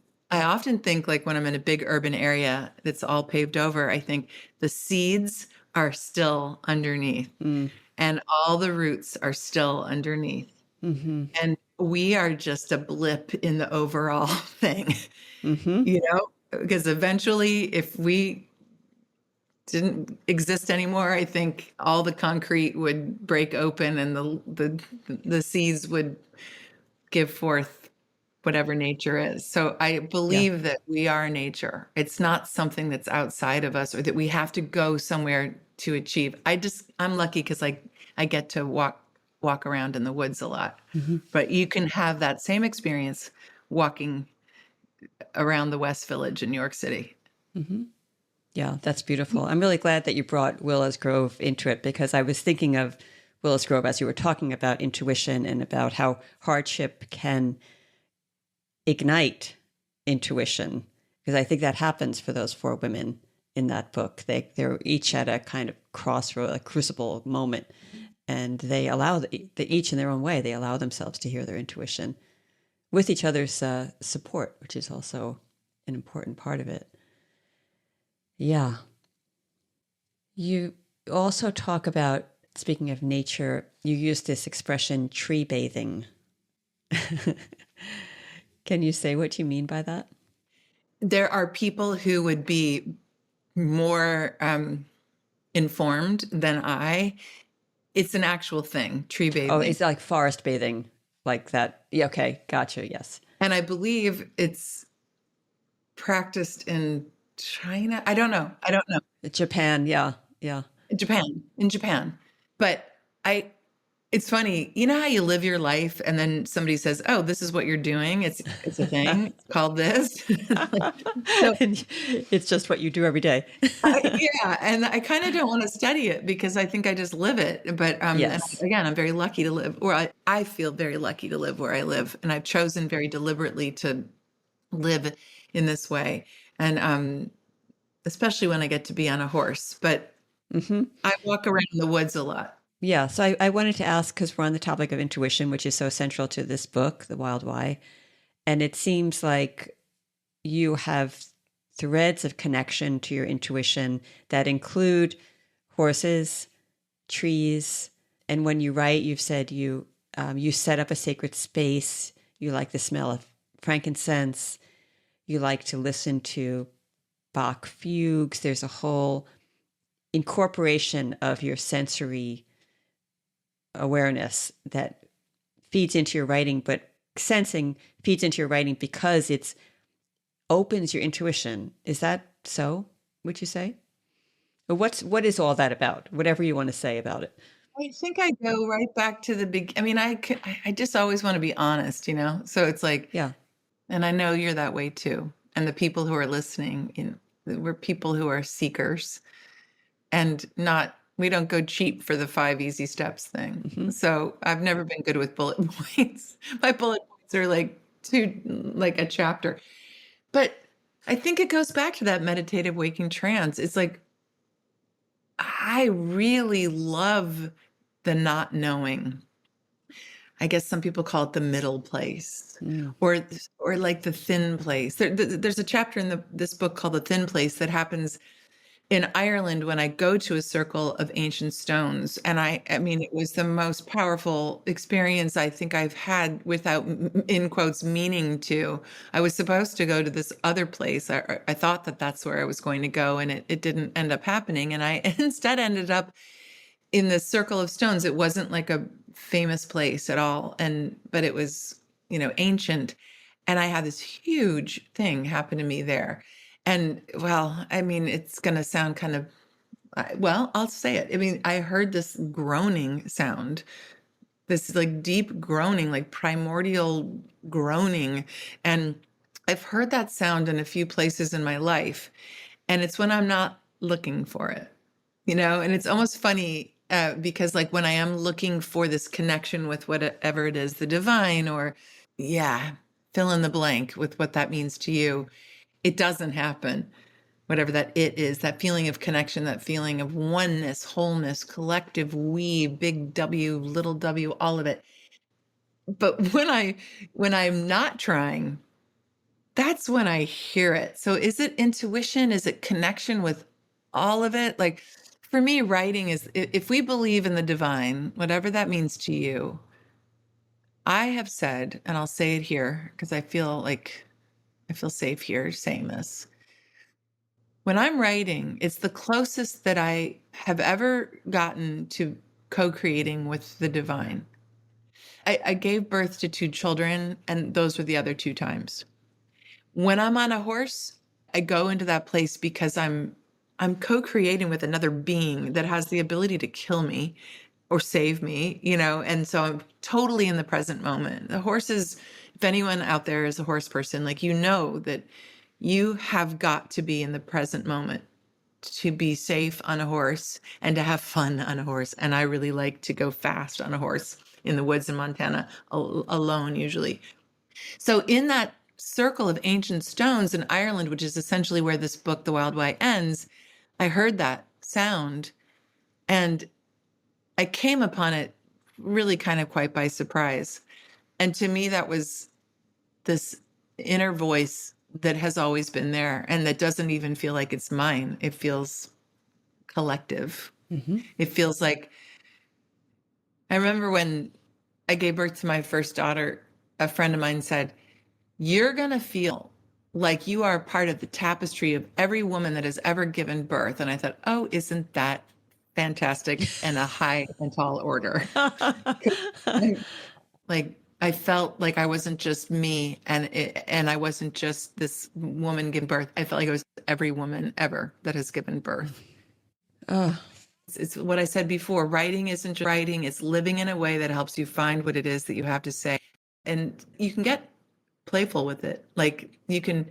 think, like when I'm in a big urban area that's all paved over, I think the seeds are still underneath and all the roots are still underneath. Mm-hmm. And we are just a blip in the overall thing, Mm-hmm. because eventually if we didn't exist anymore, I think all the concrete would break open and the seeds would give forth whatever nature is. So I believe that we are nature. It's not something that's outside of us or that we have to go somewhere to achieve. I'm lucky because I get to walk around in the woods a lot. Mm-hmm. But you can have that same experience walking around the West Village in New York City. Mm-hmm. Yeah, that's beautiful. I'm really glad that you brought Willis Grove into it, because I was thinking of Willis Grove as you were talking about intuition and about how hardship can ignite intuition, because I think that happens for those four women in that book. They're each at a kind of crossroad, a crucible moment, and they each in their own way, they allow themselves to hear their intuition with each other's support, which is also an important part of it. Yeah. You also talk about, speaking of nature, you use this expression tree bathing. Can you say what you mean by that? There are people who would be more informed than I. It's an actual thing, tree Oh, bathing. it's like forest bathing, like that. Yeah, okay, gotcha, yes. And I believe it's practiced in China. I don't know. I don't know. Japan, yeah, yeah. In Japan. But I it's funny, you know how you live your life and then somebody says, "Oh, this is what you're doing." It's a thing. It's called this. So And it's just what you do every day. yeah, and I kind of don't want to study it because I think I just live it. But and Yes. again, I'm very lucky to live, or I feel very lucky to live where I live, and I've chosen very deliberately to live in this way, and especially when I get to be on a horse. But Hmm. I walk around in the woods a lot. Yeah, so I wanted to ask, because we're on the topic of intuition, which is so central to this book, The Wild Why, and it seems like you have threads of connection to your intuition that include horses, trees, and when you write, you've said you set up a sacred space. You like the smell of frankincense. You like to listen to Bach fugues. There's a whole incorporation of your sensory awareness that feeds into your writing, but sensing feeds into your writing because it's opens your intuition. Is that so? Would you say? Or what is all that about? Whatever you want to say about it. I think I go right back to the big. I mean, I just always want to be honest, you know. So it's like, Yeah. and I know you're that way too. And the people who are listening, we're people who are seekers and not. We don't go cheap for the 5 easy steps thing. Hmm. So I've never been good with bullet points. My bullet points are like a chapter. But I think it goes back to that meditative waking trance. It's like I really love the not knowing. I guess some people call it the middle place, Mm. or like the thin place. There's a chapter in this book called The Thin Place that happens in Ireland when I go to a circle of ancient stones. And I mean, it was the most powerful experience I think I've had without, in quotes, meaning to. I was supposed to go to this other place. I thought that that's where I was going to go, and it didn't end up happening. And I instead ended up in the circle of stones. It wasn't like a famous place at all. But it was, ancient. And I had this huge thing happen to me there. And well, I mean, it's going to sound kind of, well, I'll say it. I mean, I heard this groaning sound, this like deep groaning, like primordial groaning. And I've heard that sound in a few places in my life. And it's when I'm not looking for it, and it's almost funny because like when I am looking for this connection with whatever it is, the divine, or yeah, fill in the blank with what that means to you, it doesn't happen. Whatever that it is, that feeling of connection, that feeling of oneness, wholeness, collective we, big W, little w, all of it. But when I'm not trying, that's when I hear it. So is it intuition? Is it connection with all of it? Like for me, writing is, if we believe in the divine, whatever that means to you, I have said, and I'll say it here because I feel safe here saying this. When I'm writing, it's the closest that I have ever gotten to co-creating with the divine. I gave birth to 2 children, and those were the other 2 times. When I'm on a horse, I go into that place because I'm co-creating with another being that has the ability to kill me or save me, and so I'm totally in the present moment. The horses, if anyone out there is a horse person, like that you have got to be in the present moment to be safe on a horse and to have fun on a horse. And I really like to go fast on a horse in the woods in Montana, alone usually. So in that circle of ancient stones in Ireland, which is essentially where this book, The Wild Why, ends, I heard that sound and I came upon it really kind of quite by surprise. And to me, that was this inner voice that has always been there and that doesn't even feel like it's mine. It feels collective. Mm-hmm. It feels like, I remember when I gave birth to my first daughter, a friend of mine said, "You're going to feel like you are part of the tapestry of every woman that has ever given birth." And I thought, oh, isn't that fantastic and a high and tall order? Like, I felt like I wasn't just me, and I wasn't just this woman giving birth. I felt like it was every woman ever that has given birth. Oh, It's what I said before. Writing isn't just writing, it's living in a way that helps you find what it is that you have to say. And you can get playful with it. Like you can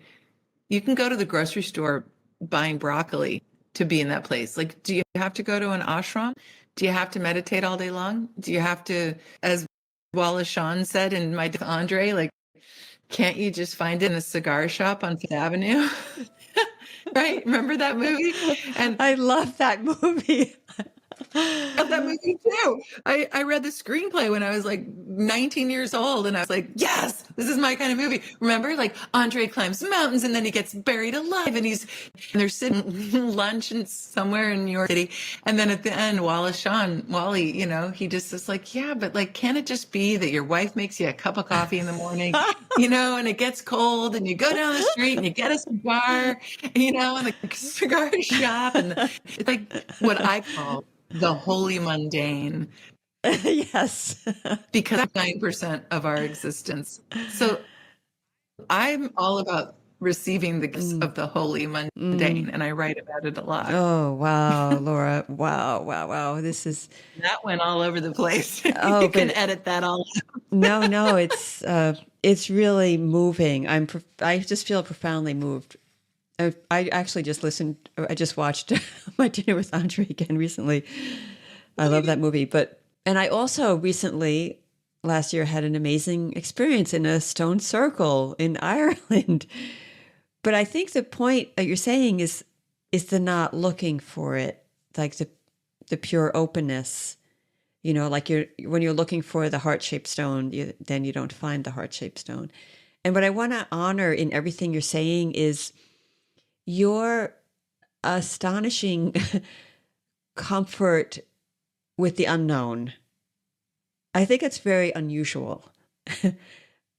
go to the grocery store buying broccoli to be in that place. Like, do you have to go to an ashram? Do you have to meditate all day long? Do you have to, as Wallace Shawn said in My Date with Andre, like, can't you just find it in a cigar shop on Fifth Avenue? Right? Remember that movie? And I love that movie. I love that movie too. I read the screenplay when I was like 19 years old, and I was like, yes, this is my kind of movie. Remember, like Andre climbs mountains and then he gets buried alive, and they're sitting lunch and somewhere in New York City, and then at the end, Wally, he just is like, yeah, but like, can it just be that your wife makes you a cup of coffee in the morning, and it gets cold, and you go down the street and you get a cigar, in the cigar shop, and it's like what I call the holy mundane. Yes. Because 9% of our existence. So I'm all about receiving the gifts of the holy mundane, and I write about it a lot. Oh, wow, Laura. Wow. That went all over the place. Oh, You can edit that all out. No, it's really moving. I just feel profoundly moved. I actually I just watched My Dinner with Andre again recently. I love that movie. And I also recently, last year, had an amazing experience in a stone circle in Ireland. But I think the point that you're saying is the not looking for it, like the pure openness. Like when you're looking for the heart-shaped stone, then you don't find the heart-shaped stone. And what I want to honor in everything you're saying is your astonishing comfort with the unknown. I think it's very unusual.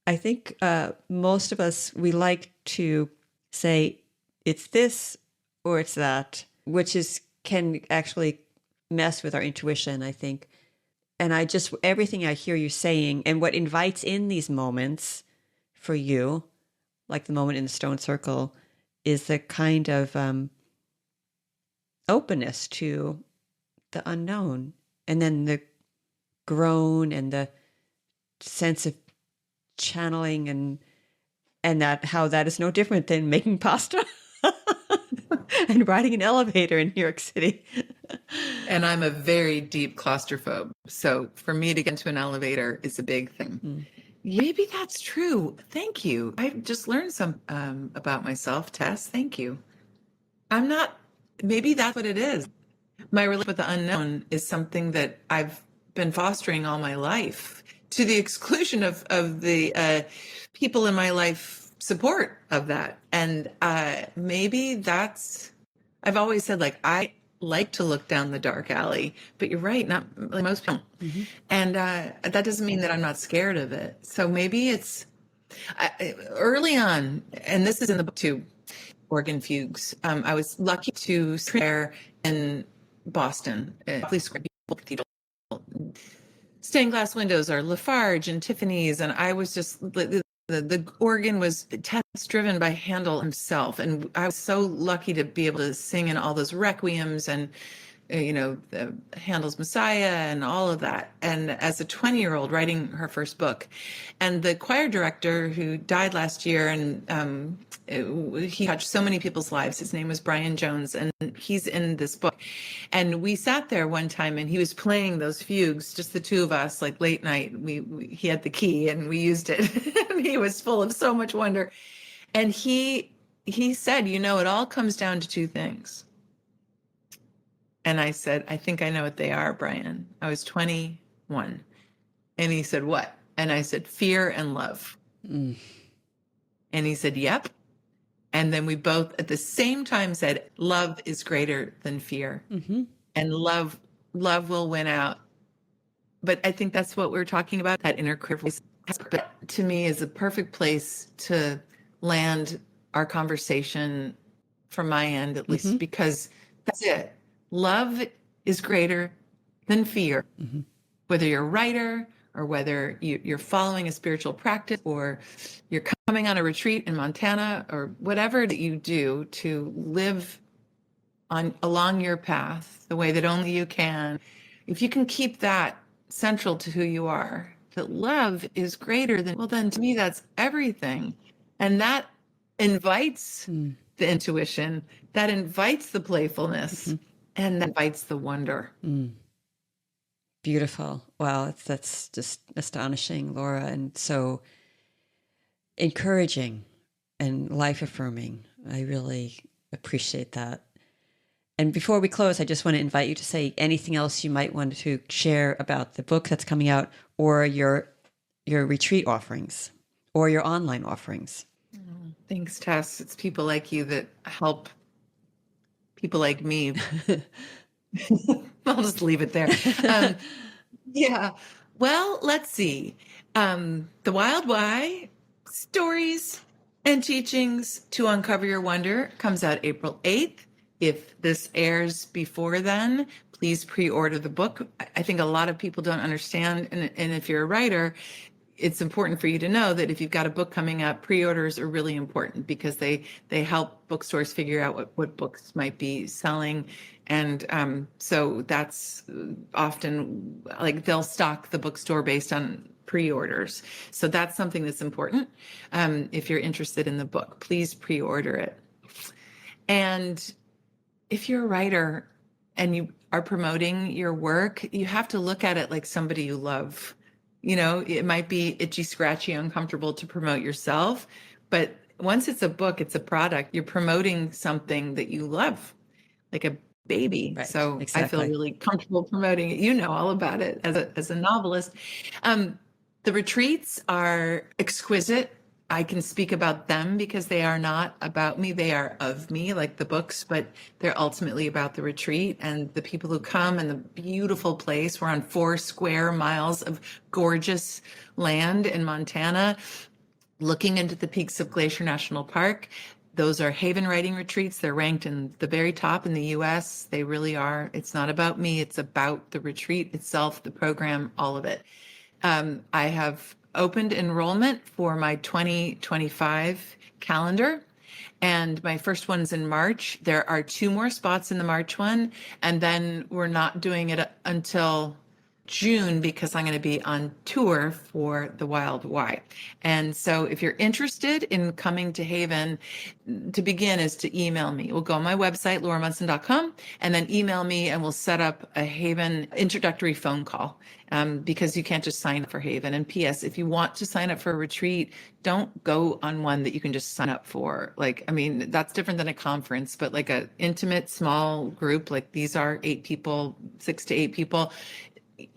I think most of us, we like to say it's this or it's that, which can actually mess with our intuition, I think. And everything I hear you saying and what invites in these moments for you, like the moment in the stone circle, is the kind of openness to the unknown, and then the groan and the sense of channeling and how that is no different than making pasta and riding an elevator in New York City. And I'm a very deep claustrophobe. So for me to get into an elevator is a big thing. Maybe that's true. Thank you. I just learned some about myself, Tess. Thank you. Maybe that's what it is. My relationship with the unknown is something that I've been fostering all my life, to the exclusion of the people in my life support of that. And maybe I've always said, like, I like to look down the dark alley, but you're right, not like most people. Mm-hmm. And that doesn't mean that I'm not scared of it. So maybe it's early on, and this is in the book too, organ fugues. I was lucky to there in Boston, stained glass windows are Lafarge and Tiffany's, and I was just the organ was test driven by Handel himself, and I was so lucky to be able to sing in all those requiems and Handel's Messiah and all of that. And as a 20-year-old writing her first book, and the choir director who died last year, and he touched so many people's lives. His name was Brian Jones, and he's in this book. And we sat there one time, and he was playing those fugues, just the two of us, like late night. He had the key, and we used it. And he was full of so much wonder. And he said, it all comes down to two things. And I said, I think I know what they are, Brian. I was 21. And he said, what? And I said, fear and love. And he said, yep. And then we both at the same time said, love is greater than fear. And love will win out. But I think that's what we're talking about, that inner critic. But to me is a perfect place to land our conversation from my end, at least, because that's it. Love is greater than fear. Whether you're a writer or whether you're following a spiritual practice or you're coming on a retreat in Montana or whatever that you do to live along your path the way that only you can, if you can keep that central to who you are, that love is greater than, well, then to me, that's everything. And that invites the intuition, that invites the playfulness, and that invites the wonder. Beautiful. Wow, that's just astonishing, Laura, and so encouraging and life affirming. I really appreciate that. And before we close, I just want to invite you to say anything else you might want to share about the book that's coming out, or your retreat offerings, or your online offerings. Thanks, Tess. It's people like you that help people like me. I'll just leave it there. Yeah. Well, let's see. The Wild Why, Stories and Teachings to Uncover Your Wonder comes out April 8th. If this airs before then, please pre-order the book. I think a lot of people don't understand. And if you're a writer, it's important for you to know that if you've got a book coming up, pre-orders are really important because they help bookstores figure out what books might be selling. And so that's often like they'll stock the bookstore based on pre-orders. So that's something that's important. If you're interested in the book, please pre-order it. And if you're a writer and you are promoting your work, you have to look at it like somebody you love. You know, it might be itchy, scratchy, uncomfortable to promote yourself, but once it's a book, it's a product. You're promoting something that you love, like a baby. Right, so exactly. I feel really comfortable promoting it. You know all about it as a novelist. The retreats are exquisite. I can speak about them because they are not about me. They are of me, like the books, but they're ultimately about the retreat and the people who come and the beautiful place. We're on 4 square miles of gorgeous land in Montana, looking into the peaks of Glacier National Park. Those are Haven writing retreats. They're ranked in the very top in the US. They really are. It's not about me. It's about the retreat itself, the program, all of it. I have opened enrollment for my 2025 calendar, and my first one's in March. There are 2 more spots in the March one, and then we're not doing it until June because I'm going to be on tour for the Wild Why. And so if you're interested in coming to Haven, to begin is to email me. We'll go on my website, lauramunson.com, and then email me and we'll set up a Haven introductory phone call because you can't just sign up for Haven. And P.S., if you want to sign up for a retreat, don't go on one that you can just sign up for. Like, I mean, that's different than a conference, but like a intimate small group, like these are 8 people, 6 to 8 people.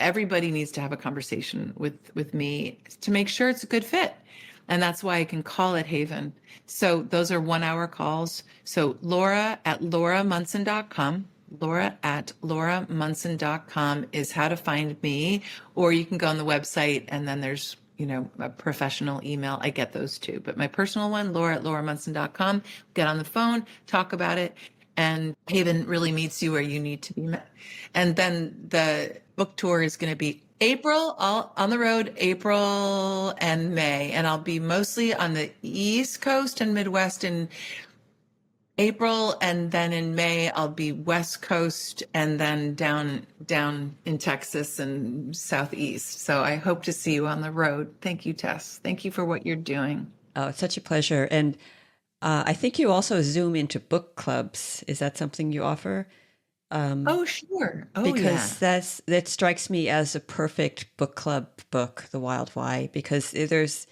Everybody needs to have a conversation with me to make sure it's a good fit. And that's why I can call it Haven. So those are 1-hour calls. So Laura at lauramunson.com. Laura at lauramunson.com is how to find me, or you can go on the website and then there's, you know, a professional email. I get those too, but my personal one, Laura at lauramunson.com, get on the phone, talk about it. And Haven really meets you where you need to be met. And then the book tour is going to be April, all on the road, April and May. And I'll be mostly on the East Coast and Midwest in April. And then in May, I'll be West Coast and then down in Texas and Southeast. So I hope to see you on the road. Thank you, Tess. Thank you for what you're doing. Oh, it's such a pleasure. And I think you also Zoom into book clubs. Is that something you offer? Oh, sure. Oh, because yeah. that strikes me as a perfect book club book, The Wild Why, because it's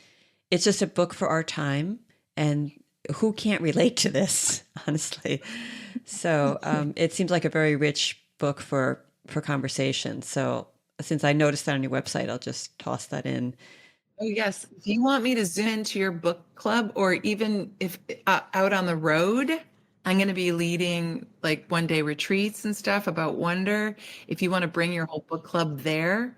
just a book for our time, and who can't relate to this, honestly? So it seems like a very rich book for conversation. So since I noticed that on your website, I'll just toss that in. Oh, yes. Do you want me to zoom into your book club, or even if out on the road, I'm going to be leading like 1-day retreats and stuff about wonder. If you want to bring your whole book club there,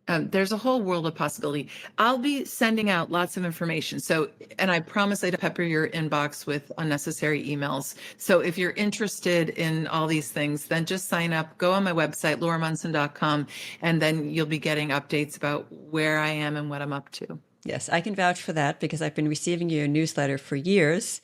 there's a whole world of possibility. I'll be sending out lots of information. So, and I promise I don't pepper your inbox with unnecessary emails. So if you're interested in all these things, then just sign up, go on my website, lauramunson.com, and then you'll be getting updates about where I am and what I'm up to. Yes, I can vouch for that because I've been receiving your newsletter for years,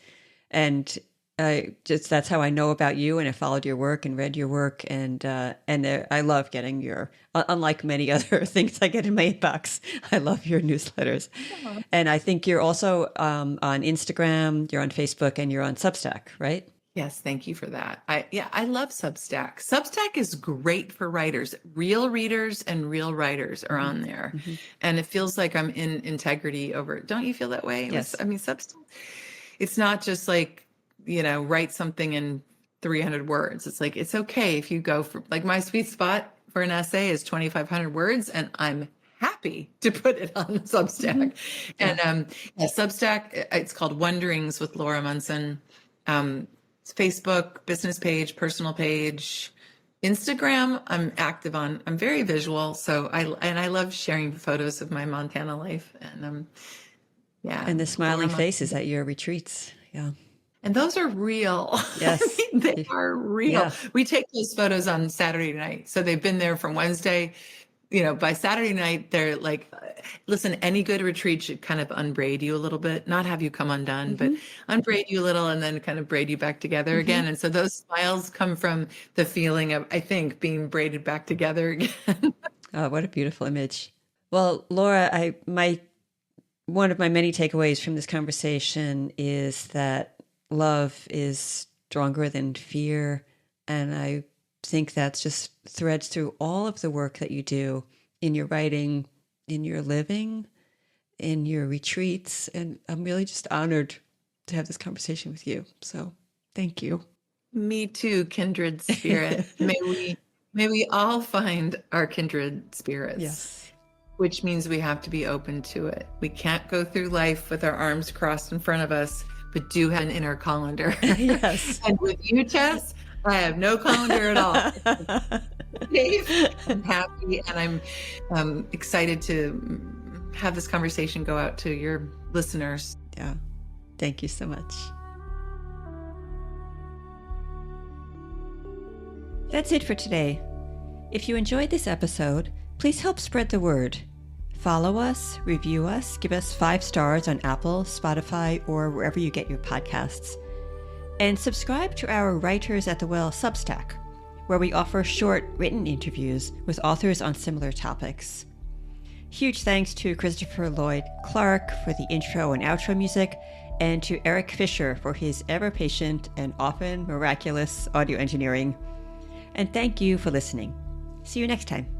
and that's how I know about you, and I followed your work and read your work, and I love getting your, unlike many other things I get in my inbox, I love your newsletters. Uh-huh. And I think you're also on Instagram, you're on Facebook, and you're on Substack, right? Yes, thank you for that. I love Substack. Substack is great for writers. Real readers and real writers are on there. Mm-hmm. And it feels like I'm in integrity over it. Don't you feel that way? Yes. I mean, Substack, it's not just like, write something in 300 words. It's like, it's okay if you go for, like, my sweet spot for an essay is 2,500 words, and I'm happy to put it on Substack. Mm-hmm. And Substack, it's called Wonderings with Laura Munson. Facebook, business page, personal page, Instagram, I'm active on. I'm very visual, so I love sharing photos of my Montana life, and and the smiling faces at your retreats. Yeah. And those are real. Yes. I mean, they are real. Yeah. We take those photos on Saturday night. So they've been there from Wednesday. By Saturday night, they're like, listen, any good retreat should kind of unbraid you a little bit, not have you come undone, mm-hmm. but unbraid you a little and then kind of braid you back together mm-hmm. again. And so those smiles come from the feeling of, I think, being braided back together again. Oh, what a beautiful image. Well, Laura, one of my many takeaways from this conversation is that love is stronger than fear. And I think that's just threads through all of the work that you do in your writing, in your living, in your retreats. And I'm really just honored to have this conversation with you. So thank you. Me too, kindred spirit. May we all find our kindred spirits. Yes. Which means we have to be open to it. We can't go through life with our arms crossed in front of us, but do have an inner colander. Yes. And with you, Tess, I have no colander at all. I'm happy, and I'm excited to have this conversation go out to your listeners. Yeah. Thank you so much. That's it for today. If you enjoyed this episode, please help spread the word. Follow us, review us, give us 5 stars on Apple, Spotify, or wherever you get your podcasts. And subscribe to our Writers at the Well Substack, where we offer short written interviews with authors on similar topics. Huge thanks to Christopher Lloyd Clark for the intro and outro music, and to Eric Fischer for his ever-patient and often miraculous audio engineering. And thank you for listening. See you next time.